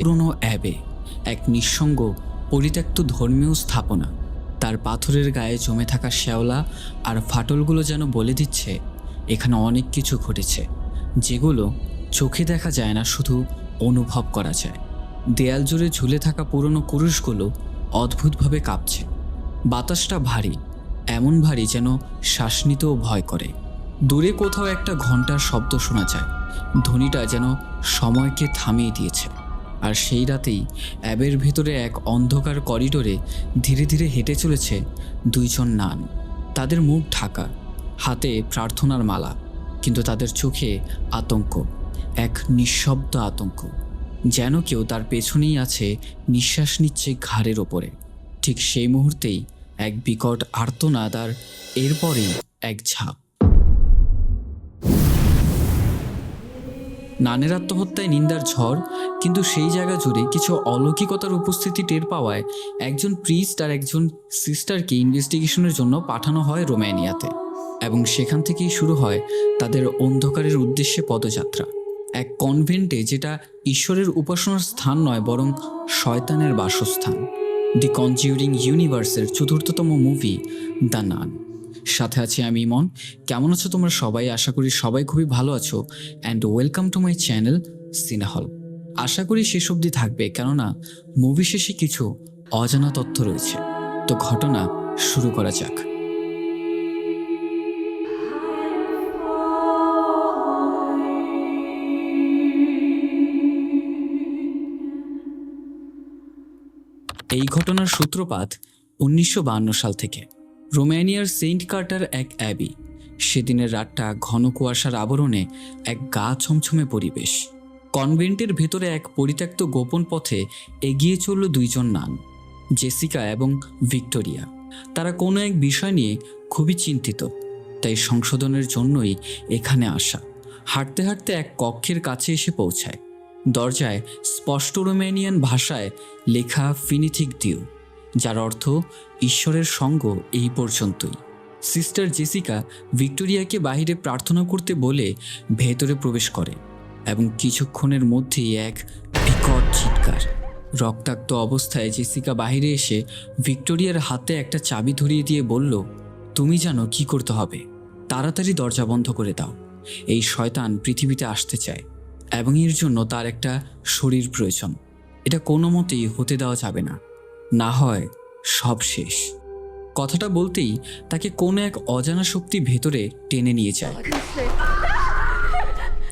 পুরনো অ্যাবে এক নিঃসঙ্গ পরিত্যক্ত ধর্মীয় স্থাপনা। তার পাথরের গায়ে জমে থাকা শ্যাওলা আর ফাটলগুলো যেন বলে দিচ্ছে এখানে অনেক কিছু ঘটেছে, যেগুলো চোখে দেখা যায় না, শুধু অনুভব করা যায়। দেয়াল জুড়ে ঝুলে থাকা পুরনো কুরুশগুলো অদ্ভুতভাবে কাঁপছে। বাতাসটা ভারী, এমন ভারী যেন শ্বাস নিতেও ভয় করে। দূরে কোথাও একটা ঘন্টার শব্দ শোনা যায়, ধ্বনিটা যেন সময়কে থামিয়ে দিয়েছে। আর সেই রাতেই অ্যাবের ভেতরে এক অন্ধকার করিডোরে ধীরে ধীরে হেঁটে চলেছে দুইজন নান। তাদের মুখ ঢাকা, হাতে প্রার্থনার মালা, কিন্তু তাদের চোখে আতঙ্ক, এক নিঃশব্দ আতঙ্ক, যেন কেউ তার পেছনেই আছে, নিঃশ্বাস নিচ্ছে ঘাড়ের ওপরে। ঠিক সেই মুহূর্তেই এক বিকট আর্তনাদ, আর এরপরেই এক ঝাঁপ। নানের আত্মহত্যায় নিন্দার ঝড়, কিন্তু সেই জায়গা জুড়ে কিছু অলৌকিকতার উপস্থিতি টের পাওয়ায় একজন প্রিস্ট আর একজন সিস্টারকে ইনভেস্টিগেশনের জন্য পাঠানো হয় রোমানিয়াতে। এবং সেখান থেকেই শুরু হয় তাদের অন্ধকারের উদ্দেশ্যে পদযাত্রা, এক কনভেন্টে যেটা ঈশ্বরের উপাসনার স্থান নয়, বরং শয়তানের বাসস্থান। দি কনজিউরিং ইউনিভার্সের চতুর্থতম মুভি দ্য নান। সাথে আছি আমি ইমন। কেমন আছো তোমরা সবাই? আশা করি সবাই খুবই ভালো আছো। And welcome to my channel সিনেহল। আশা করি শেষ অবধি থাকবে, কেননা মুভি শেষে কিছু অজানা তথ্য রয়েছে। তো ঘটনা শুরু করা যাক। এই ঘটনার সূত্রপাত 1952 সাল থেকে। রোমানিয়ার সেন্ট কার্টার এক অ্যাবি। সেদিনের রাতটা ঘন কুয়াশার আবরণে এক গা ছমছমে পরিবেশ। কনভেন্টের ভেতরে এক পরিত্যক্ত গোপন পথে এগিয়ে চলল দুইজন নান, জেসিকা এবং ভিক্টোরিয়া। তারা কোনো এক বিষয় নিয়ে খুবই চিন্তিত, তাই সংশোধনের জন্যই এখানে আসা। হাঁটতে হাঁটতে এক কক্ষের কাছে এসে পৌঁছায়। দরজায় স্পষ্ট রোমানিয়ান ভাষায় লেখা ফিনিথিক দিউ, যার অর্থ ঈশ্বরের সঙ্গ এই পর্যন্তই। সিস্টার জেসিকা ভিক্টোরিয়াকে বাইরে প্রার্থনা করতে বলে ভেতরে প্রবেশ করে, এবং কিছুক্ষণের মধ্যেই এক বিকট চিৎকার। রক্তাক্ত অবস্থায় জেসিকা বাইরে এসে ভিক্টোরিয়ার হাতে একটা চাবি ধরিয়ে দিয়ে বলল, তুমি জানো কি করতে হবে, তাড়াতাড়ি দরজা বন্ধ করে দাও। এই শয়তান পৃথিবীতে আসতে চায়, এবং এর জন্য তার একটা শরীর প্রয়োজন। এটা কোনো মতেই হতে দেওয়া যাবে না, না হয় সব শেষ। কথাটা বলতেই তাকে কোনো এক অজানা শক্তি ভেতরে টেনে নিয়ে যায়।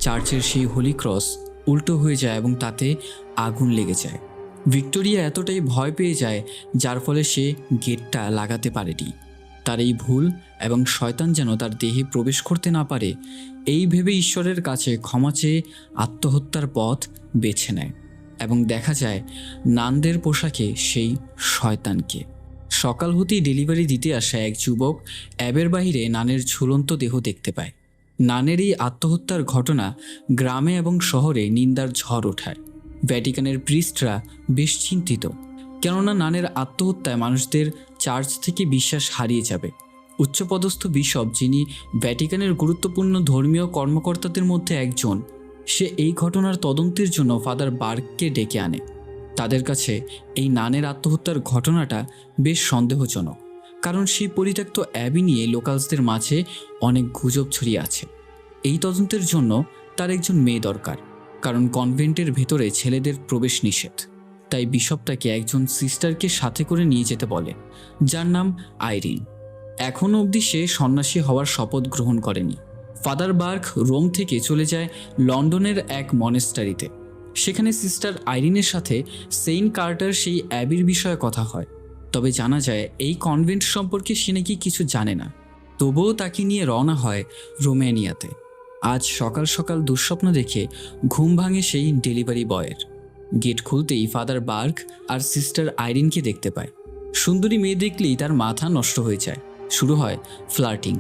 চার্চের সেই হোলি ক্রস উল্টো হয়ে যায় এবং তাতে আগুন লেগে যায়। ভিক্টোরিয়া এতটাই ভয় পেয়ে যায়, যার ফলে সে গেটটা লাগাতে পারেনি। তার এই ভুল এবং শয়তান যেন তার দেহে প্রবেশ করতে না পারে, এই ভেবে ঈশ্বরের কাছে ক্ষমা চেয়ে আত্মহত্যার পথ বেছে নেয়। এবং দেখা যায় নানদের পোশাকে সেই শয়তানকে। সকাল হতেই ডেলিভারি দিতে আসা এক যুবক অ্যাবের বাইরে নানের ঝুলন্ত দেহ দেখতে পায়। নানের এই আত্মহত্যার ঘটনা গ্রামে এবং শহরে নিন্দার ঝড় ওঠায়। ভ্যাটিকানের প্রিস্টরা বেশ চিন্তিত, কেননা নানের আত্মহত্যায় মানুষদের চার্চ থেকে বিশ্বাস হারিয়ে যাবে। উচ্চপদস্থ বিশপ, যিনি ভ্যাটিকানের গুরুত্বপূর্ণ ধর্মীয় কর্মকর্তাদের মধ্যে একজন, সে এই ঘটনার তদন্তের জন্য ফাদার বার্গকে ডেকে আনে। তাদের কাছে এই নানের আত্মহত্যার ঘটনাটা বেশ সন্দেহজনক, কারণ সেই পরিত্যক্ত অ্যাবি নিয়ে লোকালসদের মাঝে অনেক গুজব ছড়িয়ে আছে। এই তদন্তের জন্য তার একজন মেয়ে দরকার, কারণ কনভেন্টের ভেতরে ছেলেদের প্রবেশ নিষেধ। তাই বিশপ তাকে একজন সিস্টারকে সাথে করে নিয়ে যেতে বলে, যার নাম আইরিন। এখনও অবধি সে সন্ন্যাসী হওয়ার শপথ গ্রহণ করেনি। ফাদার বার্গ রোম থেকে চলে যায় লন্ডনের এক মনেস্টারিতে। সেখানে সিস্টার আইরিনের সাথে সেন্ট কার্টার সেই অ্যাবির বিষয়ে কথা হয়। তবে জানা যায় এই কনভেন্ট সম্পর্কে সে নাকি কিছু জানে না। তবুও তাকে নিয়ে রওনা হয় রোমানিয়াতে। আজ সকাল সকাল দুঃস্বপ্ন দেখে ঘুম ভাঙে সেই ডেলিভারি বয়ের। গেট খুলতেই ফাদার বার্গ আর সিস্টার আইরিনকে দেখতে পায়। সুন্দরী মেয়ে দেখলেই তার মাথা নষ্ট হয়ে যায়। শুরু হয় ফ্লার্টিং।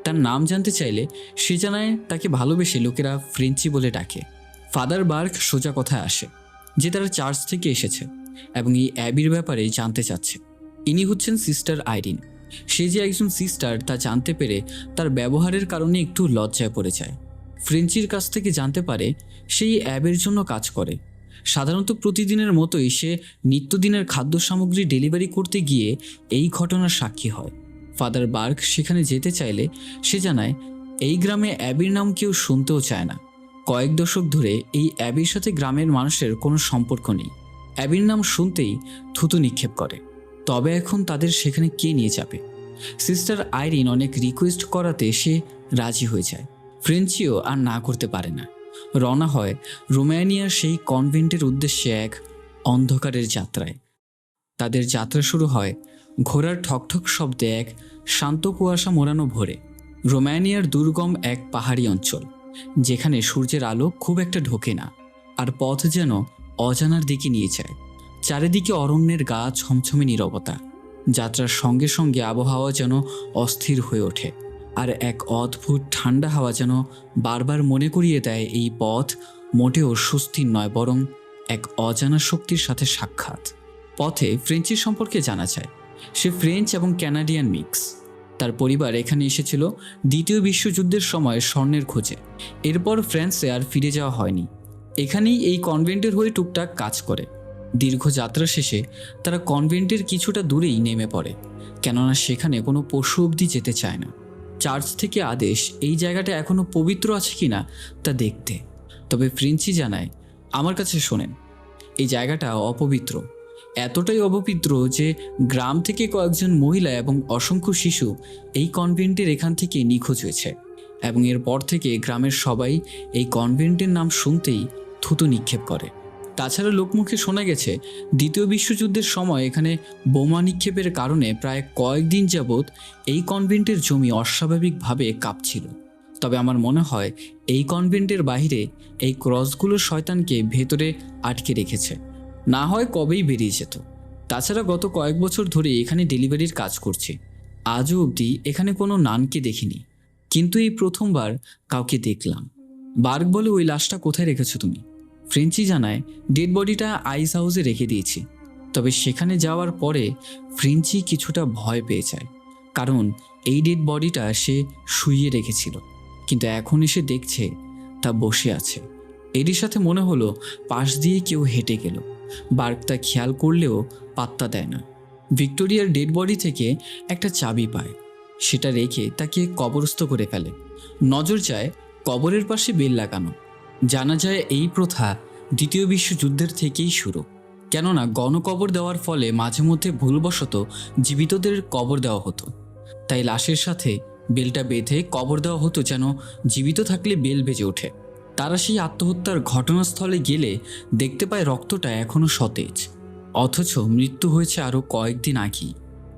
তার নাম জানতে চাইলে সে জানায় তাকে ভালোবেসে লোকেরা ফ্রেঞ্চি বলে ডাকে। ফাদার বার্গ সোজা কথায় আসে যে তারা চার্চ থেকে এসেছে এবং এই অ্যাবির ব্যাপারে জানতে চাচ্ছে। ইনি হচ্ছেন সিস্টার আইরিন। সে যে একজন সিস্টার তা জানতে পেরে তার ব্যবহারের কারণে একটু লজ্জায় পড়ে যায়। ফ্রেঞ্চির কাছ থেকে জানতে পারে সেই অ্যাবের জন্য কাজ করে। সাধারণত প্রতিদিনের মতোই সে নিত্যদিনের খাদ্য সামগ্রী ডেলিভারি করতে গিয়ে এই ঘটনার সাক্ষী হয়। ফাদার বার্গ সেখানে যেতে চাইলে সে জানায় এই গ্রামে অ্যাবির নাম কেউ শুনতেও চায় না। কয়েক দশক ধরে এই অ্যাবির সাথে গ্রামের মানুষের কোনো সম্পর্ক নেই। অ্যাবির নাম শুনতেই থুতু নিক্ষেপ করে। তবে এখন তাদের সেখানে কে নিয়ে যাবে? সিস্টার আইরিন অনেক রিকোয়েস্ট করাতে সে রাজি হয়ে যায়। ফ্রেঞ্চিও আর না করতে পারে না। রওনা হয় রোমানিয়ার সেই কনভেন্টের উদ্দেশ্যে এক অন্ধকারের যাত্রায়। তাদের যাত্রা শুরু হয় ঘোড়ার ঠকঠক শব্দে এক শান্ত কুয়াশা মোড়ানো ভোরে। রোমানিয়ার দুর্গম এক পাহাড়ি অঞ্চল, যেখানে সূর্যের আলো খুব একটা ঢোকে না, আর পথ যেন অজানার দিকে নিয়ে যায়। চারিদিকে অরণ্যের গা ছমছমে নীরবতা। যাত্রার সঙ্গে সঙ্গে আবহাওয়া যেন অস্থির হয়ে ওঠে, আর এক অদ্ভুত ঠান্ডা হাওয়া যেন বারবার মনে করিয়ে দেয় এই পথ মোটেও সুস্থির নয়, বরং এক অজানা শক্তির সাথে সাক্ষাৎ। পথে ফ্রেঞ্চির সম্পর্কে জানা যায়। সে ফ্রেঞ্চ এবং ক্যানাডিয়ান মিক্স। তার পরিবার এখানে এসেছিল দ্বিতীয় বিশ্বযুদ্ধের সময় স্বর্ণের খোঁজে। এরপর ফ্রান্সে আর ফিরে যাওয়া হয়নি। এখানেই এই কনভেন্টের হয়ে টুকটাক কাজ করে। দীর্ঘ যাত্রা শেষে তারা কনভেন্টের কিছুটা দূরেই নেমে পড়ে, কেননা সেখানে কোনো পশু অবধি যেতে চায় না। চার্চ থেকে আদেশ এই জায়গাটা এখনও পবিত্র আছে কিনা তা দেখতে। তবে ফ্রেঞ্চি জানায়, আমার কাছে শোনেন, এই জায়গাটা অপবিত্র। এতটাই অপবিত্র যে গ্রাম থেকে কয়েকজন মহিলা এবং অসংখ্য শিশু এই কনভেন্টের এখান থেকে নিখোঁজ হয়েছে, এবং এরপর থেকে গ্রামের সবাই এই কনভেন্টের নাম শুনতেই থুতু নিক্ষেপ করে। তাছাড়া লোকমুখে শোনা গেছে দ্বিতীয় বিশ্বযুদ্ধের সময় এখানে বোমা নিক্ষেপের কারণে প্রায় কয়েকদিন যাবৎ এই কনভেন্টের জমি অস্বাভাবিকভাবে কাঁপছিল। তবে আমার মনে হয় এই কনভেন্টের বাইরে এই ক্রসগুলো শয়তানকে ভেতরে আটকে রেখেছে, না হয় কবেই বেরিয়ে যেত। তাছাড়া গত কয়েক বছর ধরে এখানে ডেলিভারির কাজ করছি। আজও অবধি এখানে কোনো নানকে দেখিনি, কিন্তু এই প্রথমবার কাউকে দেখলাম। বার্গ বলে, ওই লাশটা কোথায় রেখেছো তুমি? ফ্রেঞ্চি জানায়, ডেড বডিটা আইস হাউসে রেখে দিয়েছি। তবে সেখানে যাওয়ার পরে ফ্রেঞ্চি কিছুটা ভয় পেয়ে যায়, কারণ এই ডেড বডিটা সে শুইয়ে রেখেছিল, কিন্তু এখন এসে দেখছে তা বসে আছে। এরই সাথে মনে হলো পাশ দিয়ে কেউ হেঁটে গেল। বার্গ তা খেয়াল করলেও পাত্তা দেয় না। ভিক্টোরিয়ার ডেড বডি থেকে একটা চাবি পায়, সেটা রেখে তাকে কবরস্থ করে ফেলে। নজর যায় কবরের পাশে বেল লাগানো। জানা যায় এই প্রথা দ্বিতীয় বিশ্বযুদ্ধের থেকেই শুরু, কেননা গণকবর দেওয়ার ফলে মাঝে মধ্যে ভুলবশত জীবিতদের কবর দেওয়া হতো। তাই লাশের সাথে বেলটা বেঁধে কবর দেওয়া হতো, যেন জীবিত থাকলে বেল বেজে ওঠে। তারা সেই আত্মহত্যার ঘটনাস্থলে গেলে দেখতে পায় রক্তটা এখনও সতেজ, অথচ মৃত্যু হয়েছে আরও কয়েকদিন আগেই।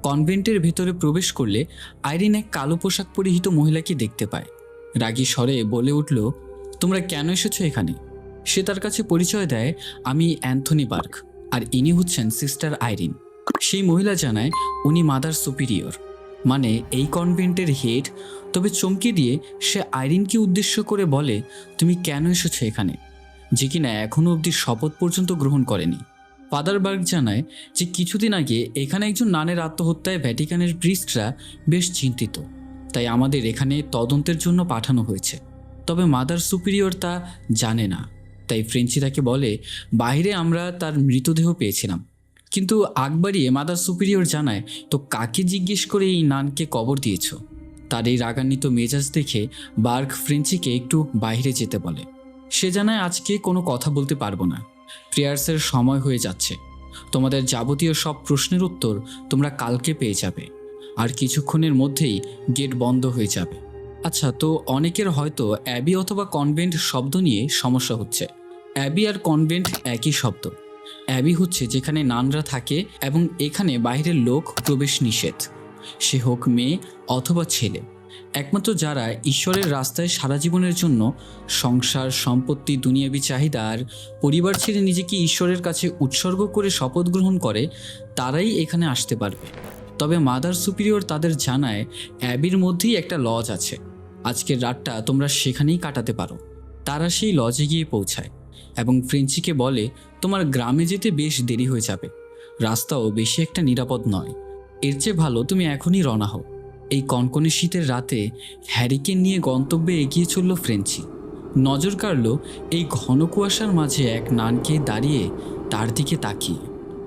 কনভেন্টের ভেতরে প্রবেশ করলে আইরিন এক কালো পোশাক পরিহিত মহিলাকে দেখতে পায়। রাগী স্বরে বলে উঠল, তোমরা কেন এসেছো এখানে? সে তার কাছে পরিচয় দেয়, আমি অ্যান্থনি বার্গ, আর ইনি হচ্ছেন সিস্টার আইরিন। সেই মহিলা জানায় উনি মাদার সুপিরিয়র, মানে এই কনভেন্টের হেড। তবে চমকে দিয়ে সে আইরিনকে উদ্দেশ্য করে বলে, তুমি কেন এসেছো এখানে, যে কিনা এখনও অবধি শপথ পর্যন্ত গ্রহণ করেনি। ফাদার বার্গ জানায় যে কিছুদিন আগে এখানে একজন নানের আত্মহত্যায় ভ্যাটিকানের প্রিস্টরা বেশ চিন্তিত, তাই আমাদের এখানে তদন্তের জন্য পাঠানো হয়েছে। তবে মাদার সুপিরিয়র তা জানে না। তাই ফ্রেঞ্চি তাকে বলে, বাইরে আমরা তার মৃতদেহ পেয়েছিলাম। কিন্তু আগ বাড়িয়ে মাদার সুপিরিয়র জানায়, তো কাকে জিজ্ঞেস করে এই নানকে কবর দিয়েছ? তার এই রাগান্বিত মেজাজ দেখে বার্গ ফ্রেঞ্চিকে একটু বাইরে যেতে বলে। সে জানায়, আজকে কোনো কথা বলতে পারবো না, প্রেয়ার্সের সময় হয়ে যাচ্ছে। তোমাদের যাবতীয় সব প্রশ্নের উত্তর তোমরা কালকে পেয়ে যাবে, আর কিছুক্ষণের মধ্যেই গেট বন্ধ হয়ে যাবে। আচ্ছা, তো অনেকের হয়তো অ্যাবি অথবা কনভেন্ট শব্দ নিয়ে সমস্যা হচ্ছে। অ্যাবি আর কনভেন্ট একই শব্দ। অ্যাবি হচ্ছে যেখানে নানরা থাকে এবং এখানে বাইরের লোক প্রবেশ নিষেধ, সে হোক মেয়ে অথবা ছেলে। একমাত্র যারা ঈশ্বরের রাস্তায় সারা জীবনের জন্য সংসার, সম্পত্তি, দুনিয়াবি চাহিদা আর পরিবার ছেড়ে নিজেকে ঈশ্বরের কাছে উৎসর্গ করে শপথ গ্রহণ করে, তারাই এখানে আসতে পারবে। তবে মাদার সুপিরিয়র তাদের জানায় অ্যাবির মধ্যেই একটা লজ আছে, আজকের রাতটা তোমরা সেখানেই কাটাতে পারো। তারা সেই লজে গিয়ে পৌঁছায় এবং ফ্রেঞ্চিকে বলে, তোমার গ্রামে যেতে বেশ দেরি হয়ে যাবে, রাস্তাও বেশি একটা নিরাপদ নয়, এর চেয়ে ভালো তুমি এখনই রওনা হও। এই কনকনে শীতের রাতে হ্যারিকেন নিয়ে গন্তব্যে এগিয়ে চলল ফ্রেঞ্চি। নজর কাড়ল এই ঘন কুয়াশার মাঝে এক নানকে দাঁড়িয়ে তার দিকে তাকিয়ে।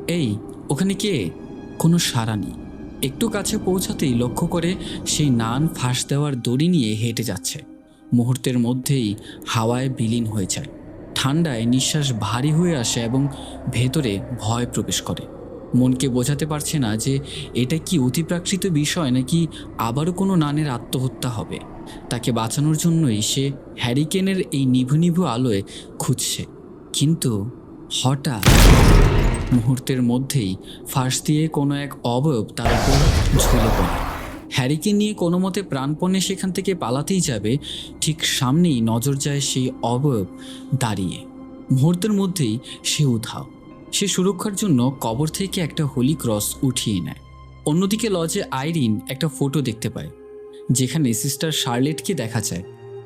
এই, ওখানে কে? কোনো সাড়া নেই। একটু কাছে পৌঁছাতেই লক্ষ্য করে সেই নান ফাঁস দেওয়ার দড়ি নিয়ে হেঁটে যাচ্ছে। মুহূর্তের মধ্যেই হাওয়ায় বিলীন হয়ে যায়। ঠান্ডায় নিঃশ্বাস ভারী হয়ে আসে এবং ভেতরে ভয় প্রবেশ করে। মনকে বোঝাতে পারছে না যে এটা কি অতিপ্রাকৃত বিষয় নাকি আবারও কোনো নানের আত্মহত্যা হবে। তাকে বাঁচানোর জন্যই সে হ্যারিকেনের এই নিভু নিভু আলোয় খুঁজছে। কিন্তু হঠাৎ মুহূর্তের মধ্যেই ফাঁস দিয়ে কোনো এক অবয়ব তার উপর ঝুলে পড়ে। হ্যারিকে নিয়ে কোনো মতে প্রাণপণে সেখান থেকে পালাতেই যাবে, ঠিক সামনেই নজর যায় সেই অবয়ব দাঁড়িয়ে। মুহূর্তের মধ্যেই সে উধাও। সে সুরক্ষার জন্য কবর থেকে একটা হোলি ক্রস উঠিয়ে নেয়। অন্যদিকে লজে আইরিন একটা ফটো দেখতে পায়, যেখানে সিস্টার শার্লেটকে দেখা যায়।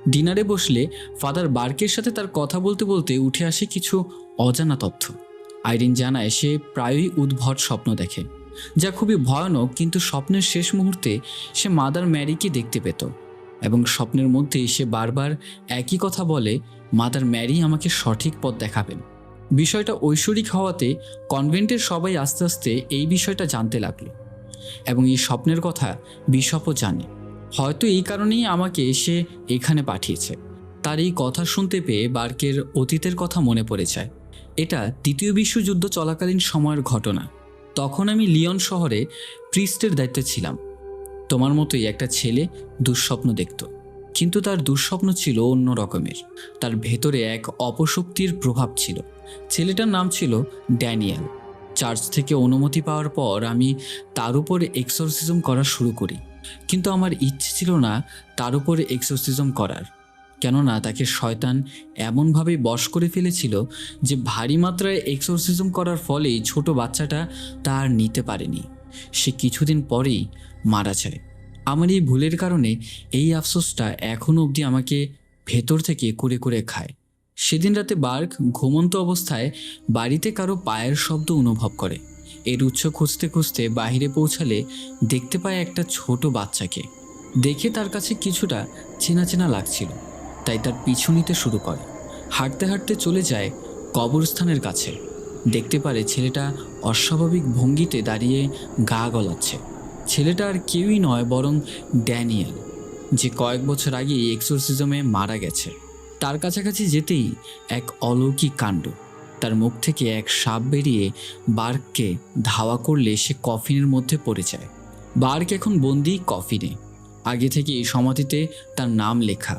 ডিনারে বসলে ফাদার বার্কের সাথে তার কথা বলতে বলতে উঠে আসে কিছু অজানা তথ্য। আইরিন জানায় সে প্রায়ই উদ্ভট স্বপ্ন দেখে, যা খুবই ভয়ানক। কিন্তু স্বপ্নের শেষ মুহূর্তে সে মাদার ম্যারিকে দেখতে পেত এবং স্বপ্নের মধ্যেই সে বারবার একই কথা বলে, মাদার ম্যারি আমাকে সঠিক পথ দেখাবেন। বিষয়টা ঐশ্বরিক হওয়াতে কনভেন্টের সবাই আস্তে আস্তে এই বিষয়টা জানতে লাগলো এবং এই স্বপ্নের কথা বিশপও জানে। হয়তো এই কারণেই আমাকে সে এখানে পাঠিয়েছে। তার এই কথা শুনতে পেয়ে বার্কের অতীতের কথা মনে পড়ে যায়। এটা দ্বিতীয় বিশ্বযুদ্ধ চলাকালীন সময়ের ঘটনা। তখন আমি লিয়ন শহরে প্রিস্টের দায়িত্বে ছিলাম। তোমার মতোই একটা ছেলে দুঃস্বপ্ন দেখত, কিন্তু তার দুঃস্বপ্ন ছিল অন্য রকমের। তার ভেতরে এক অপশক্তির প্রভাব ছিল। ছেলেটার নাম ছিল ড্যানিয়েল। চার্চ থেকে অনুমতি পাওয়ার পর আমি তার উপরে এক্সোরসিজম করা শুরু করি, কিন্তু আমার ইচ্ছে ছিল না তার উপরে এক্সোরসিজম করার। কেননা তাকে শয়তান এমনভাবে বশ করে ফেলেছিল যে ভারী মাত্রায় এক্সোরসিজম করার ফলেই ছোট বাচ্চাটা তা আর নিতে পারেনি। সে কিছুদিন পরেই মারা যায়। আমার এই ভুলের কারণে এই আফসোসটা এখনও অবধি আমাকে ভেতর থেকে কুরে কুরে খায়। সেদিন রাতে বার্ক ঘুমন্ত অবস্থায় বাড়িতে কারো পায়ের শব্দ অনুভব করে। এর উৎস খুঁজতে খুঁজতে বাইরে পৌঁছালে দেখতে পায় একটা ছোট বাচ্চাকে। দেখে তার কাছে কিছুটা চেনা চেনা লাগছিল, তাই তার পিছু নিতে শুরু করে। হাঁটতে হাঁটতে চলে যায় কবরস্থানের কাছে। দেখতে পারে ছেলেটা অস্বাভাবিক ভঙ্গিতে দাঁড়িয়ে গা গলাচ্ছে। ছেলেটা আর কেউই নয় বরং ড্যানিয়েল, যে কয়েক বছর আগে এক্সোরসিজমে মারা গেছে। তার কাছাকাছি যেতেই এক অলৌকিক কাণ্ড। তার মুখ থেকে এক সাপ বেরিয়ে বার্ককে ধাওয়া করলে সে কফিনের মধ্যে পড়ে যায়। বার্ক এখন বন্দি কফিনে। আগে থেকে এই সমাধিতে তার নাম লেখা।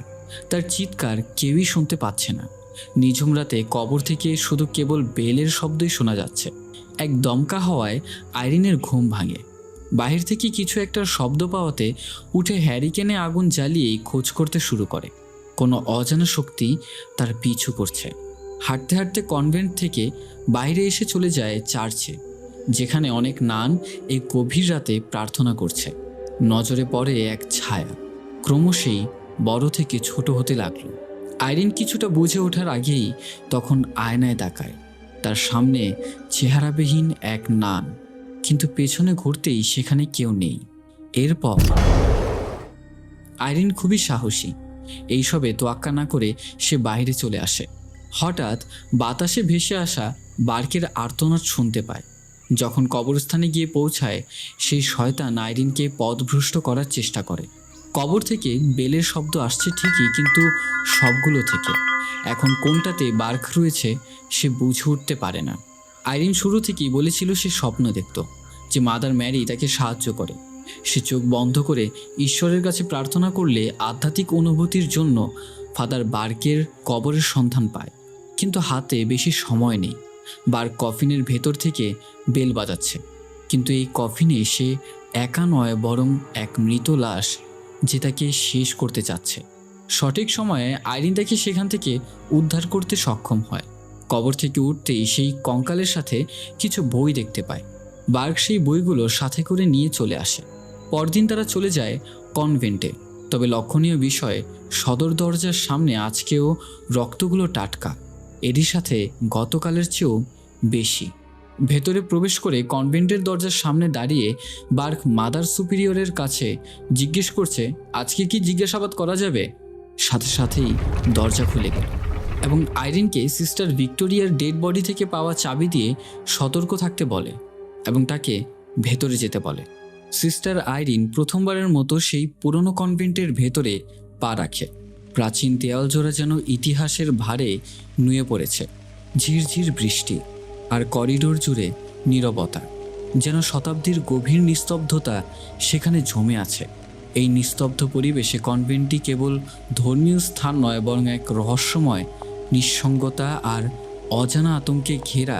তার চিৎকার কেউই শুনতে পাচ্ছে না। নিঝুম রাতে কবর থেকে শুধু কেবল বেলের শব্দই শোনা যাচ্ছে। এক দমকা হওয়ায় আইরিনের ঘুম ভাঙে। বাহির থেকে কিছু একটা শব্দ পাওয়াতে উঠে হ্যারিকেনে আগুন জ্বালিয়েই খোঁজ করতে শুরু করে। কোনো অজানা শক্তি তার পিছু করছে। হাঁটতে হাঁটতে কনভেন্ট থেকে বাইরে এসে চলে যায় চার্চে, যেখানে অনেক নান এই গভীর রাতে প্রার্থনা করছে। নজরে পড়ে এক ছায়া, ক্রমশই বড় থেকে ছোট হতে লাগলো। আইরিন কিছুটা বুঝে ওঠার আগেই তখন আয়নায় তাকায়। তার সামনে চেহারাবিহীন এক নান, কিন্তু পেছনে ঘুরতেই সেখানে কেউ নেই। এরপর আইরিন খুবই সাহসী। এইসবে তোয়াক্কা না করে সে বাইরে চলে আসে। হঠাৎ বাতাসে ভেসে আসা বার্কের আর্তনাদ শুনতে পায়। যখন কবরস্থানে গিয়ে পৌঁছায়, সেই শয়তান আইরিনকে পথভ্রষ্ট করার চেষ্টা করে। কবর থেকে বেলের শব্দ আসছে ঠিকই, কিন্তু সবগুলো থেকে এখন কোনটাতে বার্ক রয়েছে সে বুঝে উঠতে পারে না। আইরিন শুরু থেকেই বলেছিল সে স্বপ্ন দেখত যে মাদার ম্যারি তাকে সাহায্য করে। সে চোখ বন্ধ করে ঈশ্বরের কাছে প্রার্থনা করলে আধ্যাত্মিক অনুভূতির জন্য ফাদার বার্কের কবরের সন্ধান পায়। কিন্তু হাতে বেশি সময় নেই। বার্ক কফিনের ভেতর থেকে বেল বাজাচ্ছে, কিন্তু এই কফিনে সে একা নয় বরং এক মৃত লাশ, যে তাকে শেষ করতে চাচ্ছে। সঠিক সময়ে আইরিন তাকে সেখান থেকে উদ্ধার করতে সক্ষম হয়। কবর থেকে উঠতেই সেই কঙ্কালের সাথে কিছু বই দেখতে পায়। বার্ক সেই বইগুলো সাথে করে নিয়ে চলে আসে। পরদিন তারা চলে যায় কনভেন্টে। তবে লক্ষণীয় বিষয়, সদর দরজার সামনে আজকেও রক্তগুলো টাটকা, এরই সাথে গতকালের চেয়েও বেশি। ভেতরে প্রবেশ করে কনভেন্টের দরজার সামনে দাঁড়িয়ে বার্ক মাদার সুপিরিয়রের কাছে জিজ্ঞেস করছে, আজকে কি জিজ্ঞাসাবাদ করা যাবে? সাথে সাথেই দরজা খুলে গেল এবং আইরিনকে সিস্টার ভিক্টোরিয়ার ডেড বডি থেকে পাওয়া চাবি দিয়ে সতর্ক থাকতে বলে এবং তাকে ভেতরে যেতে বলে। সিস্টার আইরিন প্রথমবারের মতো সেই পুরনো কনভেন্টের ভেতরে পা রাখে। প্রাচীন দেয়াল জোড়া যেন ইতিহাসের ভারে নুয়ে পড়েছে। ঝিরঝির বৃষ্টি আর করিডোর জুড়ে নীরবতা, যেন শতাব্দীর গভীর নিস্তব্ধতা সেখানে জমে আছে। এই নিস্তব্ধ পরিবেশে কনভেন্টটি কেবল ধর্মীয় স্থান নয়, বরং এক রহস্যময় নিঃসঙ্গতা আর অজানা আতঙ্কে ঘেরা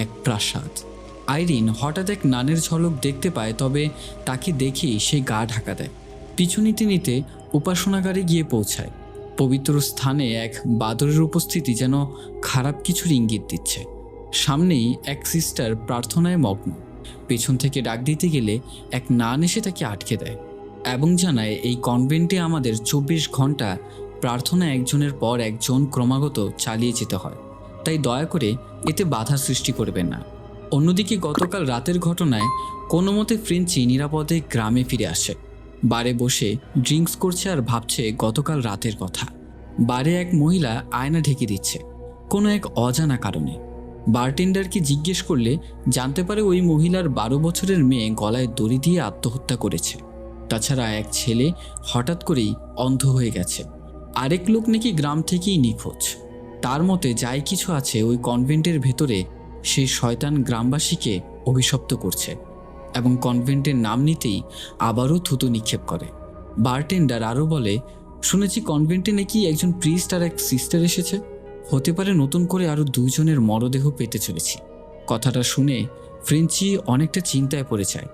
এক প্রাসাদ। আইরিন হঠাৎ এক নানের ঝলক দেখতে পায়, তবে তাকে দেখেই সে গা ঢাকা দেয়। পিছু নিতে নিতে উপাসনাগারে গিয়ে পৌঁছায়। পবিত্র স্থানে এক বাদরের উপস্থিতি যেন খারাপ কিছুর ইঙ্গিত দিচ্ছে। সামনেই এক সিস্টার প্রার্থনায় মগ্ন। পেছন থেকে ডাক দিতে গেলে এক নান এসে তাকে আটকে দেয় এবং জানায়, এই কনভেন্টে আমাদের 24 ঘন্টা প্রার্থনা একজনের পর একজন ক্রমাগত চালিয়ে যেতে হয়, তাই দয়া করে এতে বাধা সৃষ্টি করবেন না। অন্যদিকে গতকাল রাতের ঘটনায় কোনো মতে ফ্রেঞ্চি নিরাপদে গ্রামে ফিরে আসে। বারে বসে ড্রিঙ্কস করছে আর ভাবছে গতকাল রাতের কথা। বারে এক মহিলা আয়না ঢেকে দিচ্ছে কোনো এক অজানা কারণে। বারটেন্ডারকে জিজ্ঞেস করলে জানতে পারে ওই মহিলার 12 বছরের মেয়ে গলায় দড়ি দিয়ে আত্মহত্যা করেছে। তাছাড়া এক ছেলে হঠাৎ করেই অন্ধ হয়ে গেছে। আরেক লোক নাকি গ্রাম থেকেই নিখোঁজ। তার মতে যাই কিছু আছে ওই কনভেন্টের ভেতরে, সেই শয়তান গ্রামবাসীকে অভিশপ্ত করছে এবং কনভেন্টের নাম নিতেই আবারও থুতু নিক্ষেপ করে। বারটেন্ডার আরও বলে, শুনেছি কনভেন্টে নাকি একজন প্রিস্ট আর এক সিস্টার এসেছে। হতে পারে নতুন করে আরও 2 জনের মরদেহ পেতে চলেছি। কথাটা শুনে ফ্রেঞ্চি অনেকটা চিন্তায় পড়ে যায়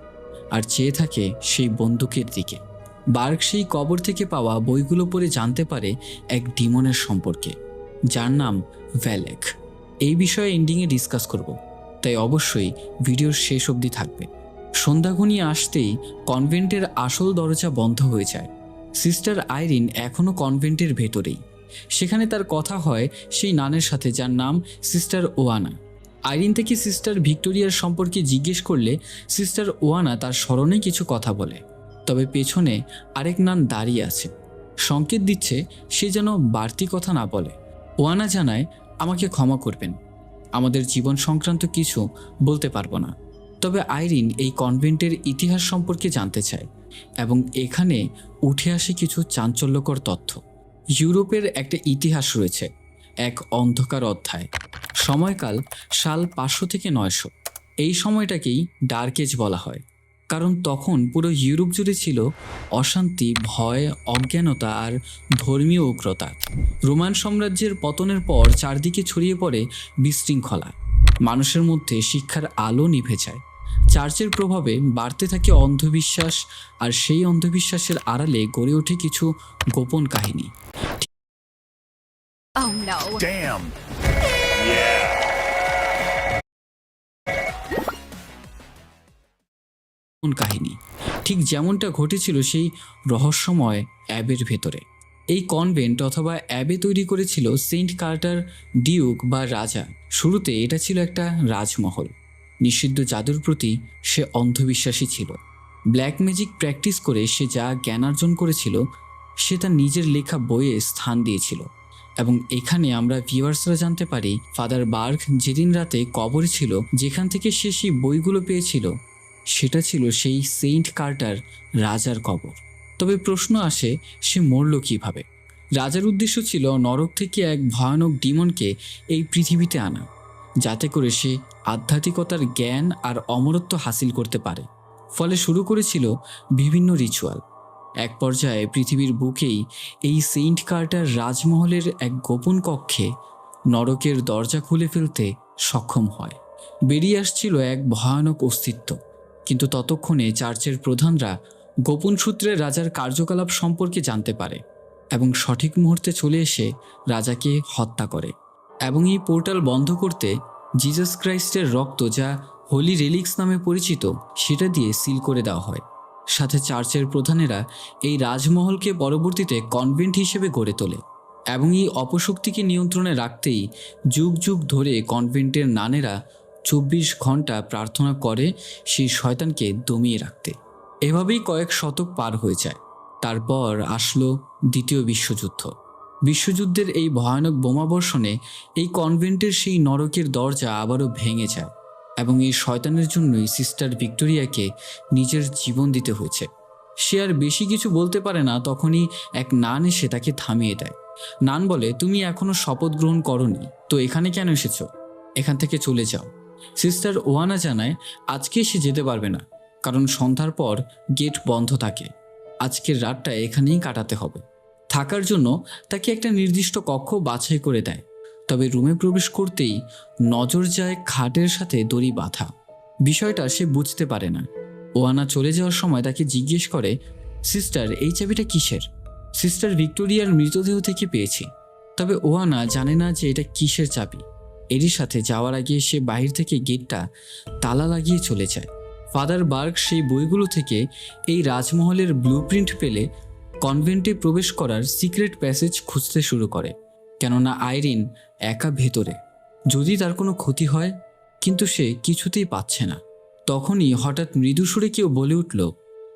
আর চেয়ে থাকে সেই বন্দুকের দিকে। বার্গ সেই কবর থেকে পাওয়া বইগুলো পড়ে জানতে পারে এক ডিমনের সম্পর্কে, যার নাম ভ্যালেক। এই বিষয়ে এন্ডিংয়ে ডিসকাস করব, তাই অবশ্যই ভিডিওর শেষ অবধি থাকবে। সন্ধ্যা ঘনিয়ে আসতেই কনভেন্টের আসল দরজা বন্ধ হয়ে যায়। সিস্টার আইরিন এখনও কনভেন্টের ভেতরেই। সেখানে তার কথা হয় সেই নানের সাথে, যার নাম সিস্টার ওয়ানা। আইরিন থেকে সিস্টার ভিক্টোরিয়ার সম্পর্কে জিজ্ঞেস করলে সিস্টার ওয়ানা তার স্মরণে কিছু কথা বলে, তবে পেছনে আরেক নান দাঁড়িয়ে আছে, সংকেত দিচ্ছে সে যেন বাড়তি কথা না বলে। ওয়ানা জানায়, আমাকে ক্ষমা করবেন, আমাদের জীবন সংক্রান্ত কিছু বলতে পারবো না। তবে আইরিন এই কনভেন্টের ইতিহাস সম্পর্কে জানতে চায় এবং এখানে উঠে আসে কিছু চাঞ্চল্যকর তথ্য। ইউরোপের একটা ইতিহাস রয়েছে, এক অন্ধকার অধ্যায়। সময়কাল সাল 500 থেকে 900। এই সময়টাকেই ডার্ক এজ বলা হয়, কারণ তখন পুরো ইউরোপ জুড়ে ছিল অশান্তি, ভয়, অজ্ঞানতা আর ধর্মীয় উগ্রতা। রোমান সাম্রাজ্যের পতনের পর চারদিকে ছড়িয়ে পড়ে বিশৃঙ্খলা। মানুষের মধ্যে শিক্ষার আলো নিভে যায়। চার্চের প্রভাবে বাড়তে থাকে অন্ধবিশ্বাস, আর সেই অন্ধবিশ্বাসের আড়ালে গড়ে ওঠে কিছু গোপন কাহিনী। Oh no. Damn. Yeah. কাহিনী ঠিক যেমনটা ঘটেছিল সেই রহস্যময় অ্যাবের ভেতরে। এই কনভেন্ট অথবা অ্যাবে তৈরি করেছিল সেন্ট কার্টার ডিউক বা রাজা। শুরুতে এটা ছিল একটা রাজমহল। নিষিদ্ধ জাদুর প্রতি সে অন্ধবিশ্বাসী ছিল। ব্ল্যাক ম্যাজিক প্র্যাকটিস করে সে যা জ্ঞান অর্জন করেছিল সে তার নিজের লেখা বইয়ে স্থান দিয়েছিল। এবং এখানে আমরা ভিউয়ার্সরা জানতে পারি ফাদার বার্গ যেদিন রাতে কবরে ছিল, যেখান থেকে সে সেই বইগুলো পেয়েছিল সেটা ছিল সেই সেন্ট কার্টার রাজার কবর। তবে প্রশ্ন আসে, সে মরল কিভাবে? রাজার উদ্দেশ্য ছিল নরক থেকে এক ভয়ানক ডিমনকে এই পৃথিবীতে আনা, যাতে করে সে আধ্যাত্মিকতার জ্ঞান আর অমরত্ব হাসিল করতে পারে। ফলে শুরু করেছিল বিভিন্ন রিচুয়াল। এক পর্যায়ে পৃথিবীর বুকেই এই সেন্ট কার্টার রাজমহলের এক গোপন কক্ষে নরকের দরজা খুলে ফেলতে সক্ষম হয়। বেরিয়ে আসছিল এক ভয়ানক অস্তিত্ব। কিন্তু ততক্ষণে চার্চের প্রধানরা গোপন সূত্রে রাজার কার্যকলাপ সম্পর্কে জানতে পারে এবং সঠিক মুহূর্তে চলে এসে রাজাকে হত্যা করে। এবং এই পোর্টাল বন্ধ করতে জিসাস ক্রাইস্টের রক্ত, যা হোলি রেলিক্স নামে পরিচিত, সেটা দিয়ে সিল করে দেওয়া হয়। সাথে চার্চের প্রধানেরা এই রাজমহলকে পরবর্তীতে কনভেন্ট হিসেবে গড়ে তোলে এবং এই অপশক্তিকে নিয়ন্ত্রণে রাখতেই যুগ যুগ ধরে কনভেন্টের নানেরা 24 ঘন্টা প্রার্থনা করে সেই শয়তানকে দমিয়ে রাখতে। এভাবেই কয়েক শতক পার হয়ে যায়। তারপর আসলো দ্বিতীয় বিশ্বযুদ্ধ। বিশ্বযুদ্ধের এই ভয়ানক বোমাবর্ষণে এই কনভেন্টের সেই নরকের দরজা আবারও ভেঙে যায় এবং এই শয়তানের জন্যই সিস্টার ভিক্টোরিয়াকে নিজের জীবন দিতে হয়েছে। সে আর বেশি কিছু বলতে পারে না, তখনই এক নান এসে তাকে থামিয়ে দেয়। নান বলে, তুমি এখনো শপথ গ্রহণ করনি, তো এখানে কেন এসেছো? এখান থেকে চলে যাও। সিস্টার ওয়ানা জানায় আজকে সে যেতে পারবে না, কারণ সন্ধ্যার পর গেট বন্ধ থাকে। আজকের রাতটা এখানেই কাটাতে হবে। থাকার জন্য তাকে একটা নির্দিষ্ট কক্ষ বাছাই করে দেয়। তবে রুমে প্রবেশ করতেই নজর যায় খাটের সাথে দড়ি বাঁধা। বিষয়টা সে বুঝতে পারে না। ওয়ানা চলে যাওয়ার সময় তাকে জিজ্ঞেস করে, সিস্টার, এই চাবিটা কিসের? সিস্টার ভিক্টোরিয়ার মৃতদেহ থেকে পেয়েছি। তবে ওয়ানা জানে না যে এটা কিসের চাবি। এরই সাথে যাওয়ার আগে সে বাহির থেকে গেটটা তালা লাগিয়ে চলে যায়। ফাদার বার্গ সেই বইগুলো থেকে এই রাজমহলের ব্লুপ্রিন্ট পেলে কনভেন্টে প্রবেশ করার সিক্রেট প্যাসেজ খুঁজতে শুরু করে, কেননা আইরিন একা ভেতরে, যদি তার কোনো ক্ষতি হয়। কিন্তু সে কিছুতেই পাচ্ছে না। তখনই হঠাৎ মৃদু সুরে কেউ বলে উঠল,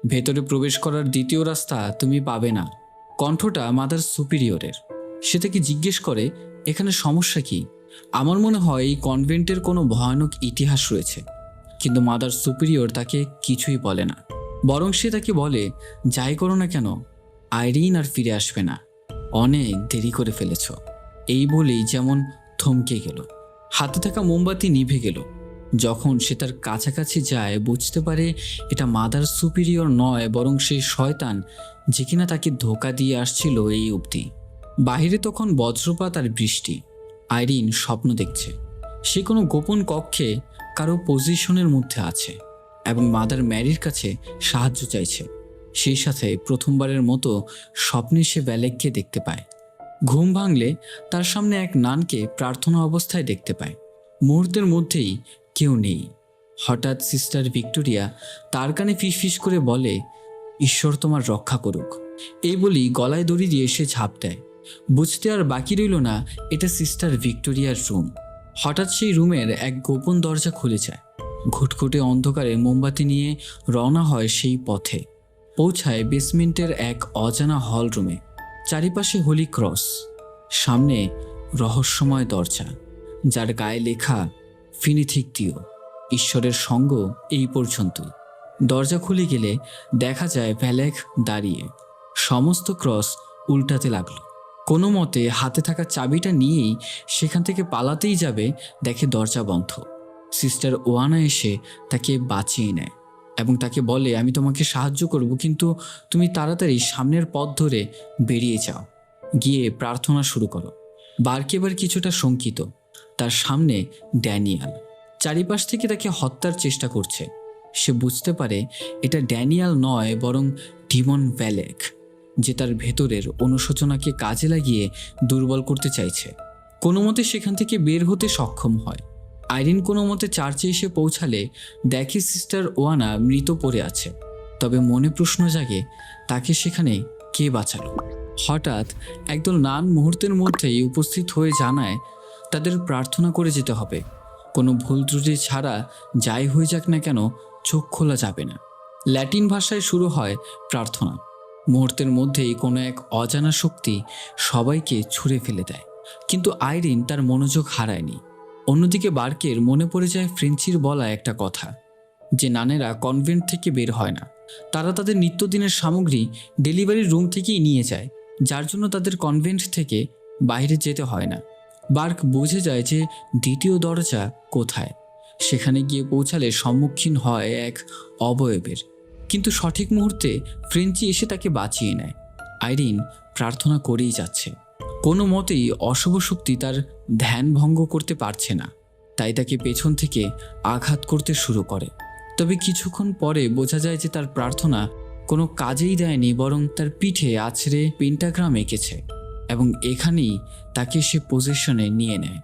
ভেতরে প্রবেশ করার দ্বিতীয় রাস্তা তুমি পাবে না। কণ্ঠটা মাদার সুপিরিয়রের। সে তাকে জিজ্ঞেস করে, এখানে সমস্যা কি? আমার মনে হয় এই কনভেন্টের কোনো ভয়ানক ইতিহাস রয়েছে। কিন্তু মাদার সুপিরিয়র তাকে কিছুই বলে না, বরং সে তাকে বলে, যাই করো না কেন, আইরিন আর ফিরে আসবে না। অনেক দেরি করে ফেলেছ। এই বলেই যেমন থমকে গেল। হাতে থাকা মোমবাতি নিভে গেল। যখন সে তার কাছাকাছি যায়, বুঝতে পারে এটা মাদার সুপিরিয়র নয়, বরং সেই শয়তান যে কিনা তাকে ধোঁকা দিয়ে আসছিল এই অবধি। বাহিরে তখন বজ্রপাত আর বৃষ্টি। আইরিন স্বপ্ন দেখছে সে কোনো গোপন কক্ষে কারো পজিশনের মধ্যে আছে এবং মাদার ম্যারির কাছে সাহায্য চাইছে। সেই সাথে প্রথমবারের মতো স্বপ্নে সে ব্যালেককে দেখতে পায়। ঘুম ভাঙলে তার সামনে এক নানকে প্রার্থনা অবস্থায় দেখতে পায়। মুহূর্তের মধ্যেই কেউ নেই। হঠাৎ সিস্টার ভিক্টোরিয়া তার কানে ফিসফিস করে বলে, ঈশ্বর তোমার রক্ষা করুক। এই বলি গলায় দড়ি দিয়ে সে ঝাঁপ দেয়। বুঝতে আর বাকি রইল না এটা সিস্টার ভিক্টোরিয়ার রুম। হঠাৎ সেই রুমের এক গোপন দরজা খুলে যায়। ঘুটঘুটে অন্ধকারে মোমবাতি নিয়ে রওনা হয় সেই পথে। পৌঁছায় বেসমেন্টের এক অজানা হল রুমে। চারিপাশে হোলি ক্রস, সামনে রহস্যময় দরজা যার গায়ে লেখা ফিনিথিকটিও, ঈশ্বরের সঙ্গ এই পর্যন্তই। দরজা খুলে গেলে দেখা যায় ভ্যালেক দাঁড়িয়ে সমস্ত ক্রস উল্টাতে লাগলো। কোনো মতে হাতে থাকা চাবিটা নিয়েই সেখান থেকে পালাতেই যাবে, দেখে দরজা বন্ধ। সিস্টার ওয়ানা এসে তাকে বাঁচিয়ে নেয় এবং তাকে বলে, আমি তোমাকে সাহায্য করব, কিন্তু তুমি তাড়াতাড়ি সামনের পথ ধরে বেরিয়ে যাও, গিয়ে প্রার্থনা শুরু করো। বার্ক এবার কিছুটা শঙ্কিত। তার সামনে ড্যানিয়াল চারিপাশ থেকে তাকে হত্যার চেষ্টা করছে। সে বুঝতে পারে এটা ড্যানিয়াল নয়, বরং ডিমন ভ্যালেক, যে তার ভেতরের অনুশোচনাকে কাজে লাগিয়ে দুর্বল করতে চাইছে। কোনো মতে সেখান থেকে বের হতে সক্ষম হয়। আইরিন কোনো মতে চার্চে এসে পৌঁছালে দেখে সিস্টার ওয়ানা মৃত পড়ে আছে। তবে মনে প্রশ্ন জাগে, তাকে সেখানে কে বাঁচালো? হঠাৎ একদল নান মুহূর্তের মধ্যেই উপস্থিত হয়ে জানায় তাদের প্রার্থনা করে যেতে হবে। কোনো ভুল ত্রুটি ছাড়া যাই হয়ে যাক না কেন, চোখ খোলা যাবে না। ল্যাটিন ভাষায় শুরু হয় প্রার্থনা। মুহূর্তের মধ্যেই কোনো এক অজানা শক্তি সবাইকে ছুঁড়ে ফেলে দেয়, কিন্তু আইরিন তার মনোযোগ হারায়নি। অন্যদিকে বার্কের মনে পড়ে যায় ফ্রেঞ্চির বলা একটা কথা, যে নানেরা কনভেন্ট থেকে বের হয় না, তারা তাদের নিত্যদিনের সামগ্রী ডেলিভারি রুম থেকেই নিয়ে যায়, যার জন্য তাদের কনভেন্ট থেকে বাইরে যেতে হয় না। বার্ক বুঝে যায় যে দ্বিতীয় দরজা কোথায়। সেখানে গিয়ে পৌঁছালে সম্মুখীন হয় এক অবয়বের, কিন্তু সঠিক মুহূর্তে ফ্রেঞ্চি এসে তাকে বাঁচিয়ে নেয়। আইরিন প্রার্থনা করেই যাচ্ছে। কোনো মতেই অশুভ শক্তি তার ধ্যান ভঙ্গ করতে পারছে না, তাই তাকে পেছন থেকে আঘাত করতে শুরু করে। তবে কিছুক্ষণ পরে বোঝা যায় যে তার প্রার্থনা কোনো কাজেই দেয়নি, বরং তার পিঠে আছড়ে পেন্টাগ্রাম এঁকেছে এবং এখানেই তাকে সে পজিশনে নিয়ে নেয়।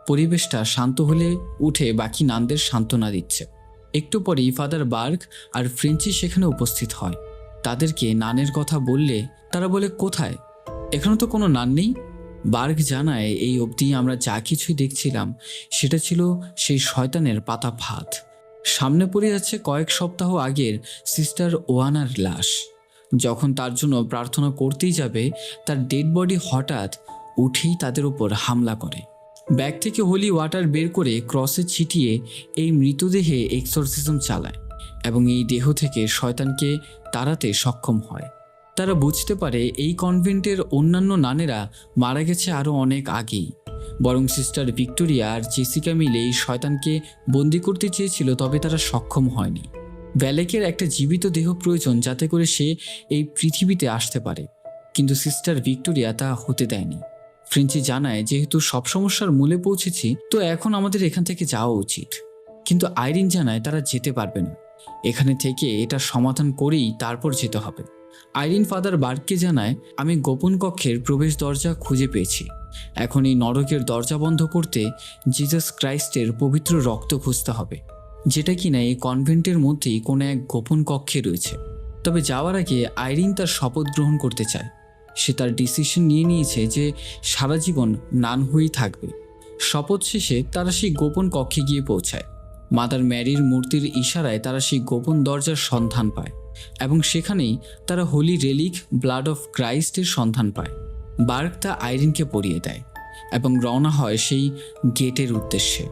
পরিবেশটা শান্ত হলে উঠে বাকি নানদের সান্ত্বনা দিচ্ছে। একটু পরেই ফাদার বার্গ আর ফ্রেঞ্চি সেখানে উপস্থিত হয়। তাদেরকে নানের কথা বললে তারা বলে, কোথায়? এখানে তো কোনো নান নেই। বার্গ জানায়, এই অবধি আমরা যা কিছুই দেখছিলাম সেটা ছিল সেই শয়তানের পাতা ভাত। সামনে পড়ে যাচ্ছে কয়েক সপ্তাহ আগের সিস্টার ওয়ানার লাশ। যখন তার জন্য প্রার্থনা করতেই যাবে, তার ডেড বডি হঠাৎ উঠেই তাদের উপর হামলা করে। ব্যাগ থেকে হোলি ওয়াটার বের করে ক্রসে ছিটিয়ে এই মৃতদেহে এক্সরসিজম চালায় এবং এই দেহ থেকে শয়তানকে তাড়াতে সক্ষম হয়। তারা বুঝতে পারে এই কনভেন্টের অন্যান্য নানেরা মারা গেছে আরও অনেক আগেই, বরং সিস্টার ভিক্টোরিয়া আর জেসিকা মিলে এই শয়তানকে বন্দি করতে চেয়েছিল, তবে তারা সক্ষম হয়নি। ভ্যালেকের একটা জীবিত দেহ প্রয়োজন যাতে করে সে এই পৃথিবীতে আসতে পারে, কিন্তু সিস্টার ভিক্টোরিয়া তা হতে দেয়নি। ফ্রেঞ্চি জানায়, যেহেতু সব সমস্যার মূলে পৌঁছেছি, তো এখন আমাদের এখান থেকে যাওয়া উচিত। কিন্তু আইরিন জানায় তারা যেতে পারবে না, এখানে থেকে এটা সমাধান করেই তারপর যেতে হবে। আইরিন ফাদার বার্গকে জানায়, আমি গোপন কক্ষের প্রবেশ দরজা খুঁজে পেয়েছি। এখন এই নরকের দরজা বন্ধ করতে জিসাস ক্রাইস্টের পবিত্র রক্ত খুঁজতে হবে, যেটা কিনা এই কনভেন্টের মধ্যেই কোনো এক গোপন কক্ষে রয়েছে। তবে যাওয়ার আগে আইরিন তার শপথ গ্রহণ করতে চায়। সে তার ডিসিশন নিয়ে নিয়েছে যে সারা জীবন নান হয়েই থাকবে। শপথ শেষে তারা সেই গোপন কক্ষে গিয়ে পৌঁছায়। মাদার ম্যারির মূর্তির ইশারায় তারা সেই গোপন দরজার সন্ধান পায় এবং সেখানেই তারা হোলি রেলিক ব্লাড অফ ক্রাইস্টের সন্ধান পায়। বার্গ তা আইরিনকে পরিয়ে দেয় এবং রওনা হয় সেই গেটের উদ্দেশ্যে।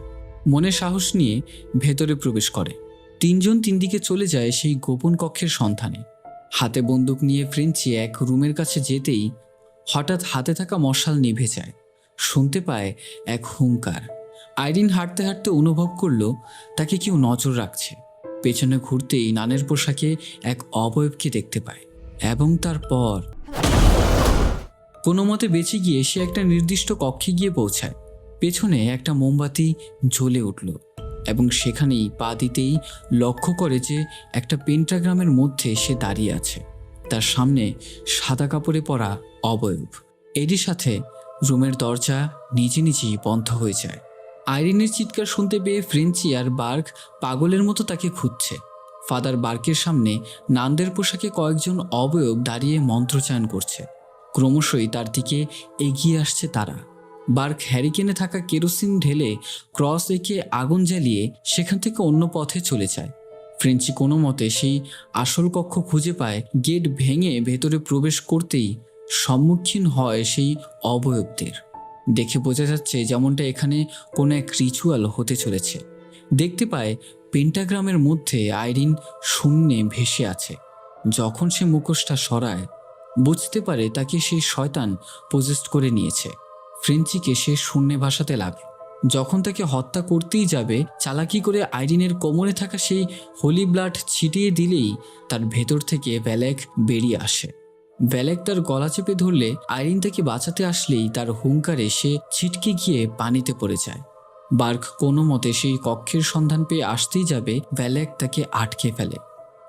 মনে সাহস নিয়ে ভেতরে প্রবেশ করে। তিনজন তিন দিকে চলে যায় সেই গোপন কক্ষের সন্ধানে। হাতে বন্দুক নিয়ে ফ্রেঞ্চি এক রুমের কাছে যেতেই হঠাৎ হাতে থাকা মশাল নিভে যায়। শুনতে পায় এক হুঙ্কার। আইরিন হাঁটতে হাঁটতে অনুভব করলো তাকে কেউ নজর রাখছে। পেছনে ঘুরতেই নানের পোশাকে এক অবয়বকে দেখতে পায় এবং তারপর কোনো মতে বেঁচে গিয়ে সে একটা নির্দিষ্ট কক্ষে গিয়ে পৌঁছায়। পেছনে একটা মোমবাতি জ্বলে উঠল এবং সেখানেই পা দিতেই লক্ষ্য করে যে একটা পেন্টাগ্রামের মধ্যে সে দাঁড়িয়ে আছে। তার সামনে সাদা কাপড়ে পরা অবয়ব। এরই সাথে রুমের দরজা নিজে নিজেই বন্ধ হয়ে যায়। আইরিনের চিৎকার শুনতে পেয়ে ফ্রেঞ্চি আর বার্গ পাগলের মতো তাকে খুঁজছে। ফাদার বার্গের সামনে নানদের পোশাকে কয়েকজন অবয়ব দাঁড়িয়ে মন্ত্রচায়ন করছে। ক্রমশই তার দিকে এগিয়ে আসছে তারা। বার্গ হ্যারিকেনে থাকা কেরোসিন ঢেলে ক্রস এঁকে আগুন জ্বালিয়ে সেখান থেকে অন্য পথে চলে যায়। ফ্রেঞ্চি কোনো মতে সেই আসল কক্ষ খুঁজে পায়। গেট ভেঙে ভেতরে প্রবেশ করতেই সম্মুখীন হয় সেই অবয়বদের। দেখে বোঝা যাচ্ছে যেমনটা এখানে কোনো এক রিচুয়াল হতে চলেছে। দেখতে পায় পেন্টাগ্রামের মধ্যে আইরিন শূন্যে ভেসে আছে। যখন সে মুখোশটা সরায়, বুঝতে পারে তাকে সেই শয়তান পজেস্ট করে নিয়েছে। ফ্রেঞ্চিকে সে শূন্যে ভাসাতে লাগে। যখন তাকে হত্যা করতেই যাবে, চালাকি করে আইরিনের কোমরে থাকা সেই হোলি ব্লাড ছিটিয়ে দিলেই তার ভেতর থেকে ভ্যালেক বেরিয়ে আসে। ভ্যালেক তার গলা চেপে ধরলে আইরিন তাকে বাঁচাতে আসলেই তার হুঙ্কারে সে ছিটকে গিয়ে পানিতে পড়ে যায়। বার্গ কোনো মতে সেই কক্ষের সন্ধান পেয়ে আসতেই যাবে, ভ্যালেক তাকে আটকে ফেলে।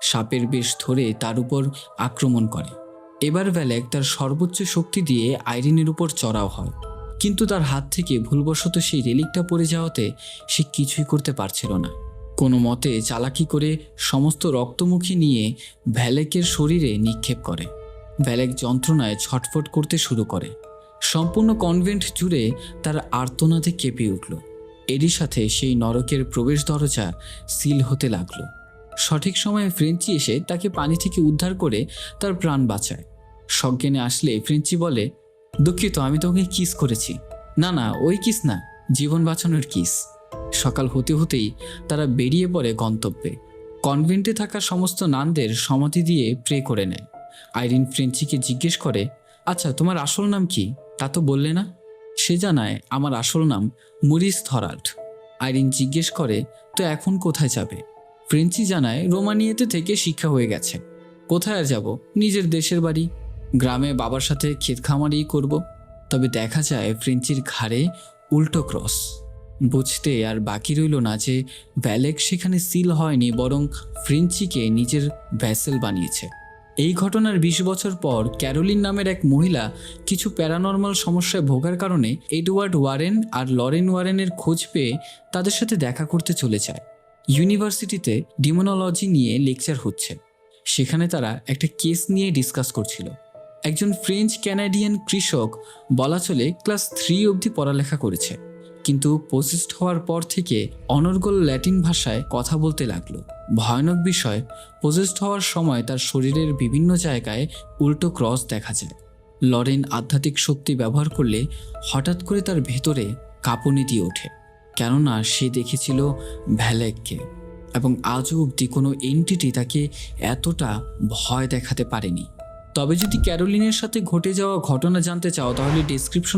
সাপের বেশ ধরে তার উপর আক্রমণ করে। এবার ভ্যালেক তার সর্বোচ্চ শক্তি দিয়ে আইরিনের উপর চড়াও হয়, কিন্তু তার হাত থেকে ভুলবশত সেই রেলিকটা পড়ে যাওয়াতে সে কিছুই করতে পারছিল না। কোনো মতে চালাকি করে সমস্ত রক্তমুখী নিয়ে ভ্যালেকের শরীরে নিক্ষেপ করে। ভ্যালেক যন্ত্রণায় ছটফট করতে শুরু করে। সম্পূর্ণ কনভেন্ট জুড়ে তার আর্তনাদে কেঁপে উঠল। এরই সাথে সেই নরকের প্রবেশ দরজা সিল হতে লাগলো। সঠিক সময়ে ফ্রেঞ্চি এসে তাকে পানি থেকে উদ্ধার করে তার প্রাণ বাঁচায়। সজ্ঞানে আসলে ফ্রেঞ্চি বলে, দুঃখিত, আমি তোকে কিস করেছি। না না, ওই কিস না, জীবন বাঁচানোর কিস। সকাল হতে হতেই তারা বেরিয়ে পড়ে গন্তব্যে। কনভেন্টে থাকা সমস্ত নানদের সমাধি দিয়ে প্রে করে নেয়। আইরিন ফ্রেঞ্চিকে জিজ্ঞেস করে, আচ্ছা তোমার আসল নাম কি? তা তো বললে না। সে জানায়, আমার আসল নাম মরিস থরাল্ড। আইরিন জিজ্ঞেস করে, তো এখন কোথায় যাবে? ফ্রেঞ্চি জানায়, রোমানিয়াতে থেকে শিক্ষা হয়ে গেছে। কোথায় আর যাব? নিজের দেশের বাড়ি। গ্রামে বাবার সাথে ক্ষেত খামারই করব। তবে দেখা যায় ফ্রেঞ্চির ঘাড়ে উল্টো ক্রস। বুঝতে আর বাকি রইল না যে ভ্যালেক সেখানে সিল হয়নি, বরং ফ্রেঞ্চিকে নিজের ভ্যাসেল বানিয়েছে। এই ঘটনার 20 বছর পর ক্যারোলিন নামের এক মহিলা কিছু প্যারানর্মাল সমস্যায় ভোগার কারণে এডওয়ার্ড ওয়ারেন আর লরেন ওয়ারেনের খোঁজ পেয়ে তাদের সাথে দেখা করতে চলে যায়। ইউনিভার্সিটিতে ডিমোনোলজি নিয়ে লেকচার হচ্ছে। সেখানে তারা একটা কেস নিয়ে ডিসকাস করছিল। একজন ফ্রেঞ্চ ক্যানাডিয়ান কৃষক, বলা চলে ক্লাস 3 অবধি পড়ালেখা করেছে কিন্তু পসেসড হওয়ার পর থেকে অনর্গল ল্যাটিন ভাষায় কথা বলতে লাগলো। ভয়ানক বিষয়, পসেসড হওয়ার সময় তার শরীরের বিভিন্ন জায়গায় উল্টো ক্রস দেখা যায়। লরেন আধ্যাত্মিক শক্তি ব্যবহার করলে হঠাৎ করে তার ভেতরে কাঁপুনি দিয়ে ওঠে, কেননা সে দেখেছিল ভ্যালেককে, এবং আজও অবধি কোনো এন্টিটি তাকে এতটা ভয় দেখাতে পারেনি। তবে যদি ক্যারোলিনের সাথে ঘটে যাওয়া ঘটনা জানতে চাও তাহলে ডেসক্রিপশন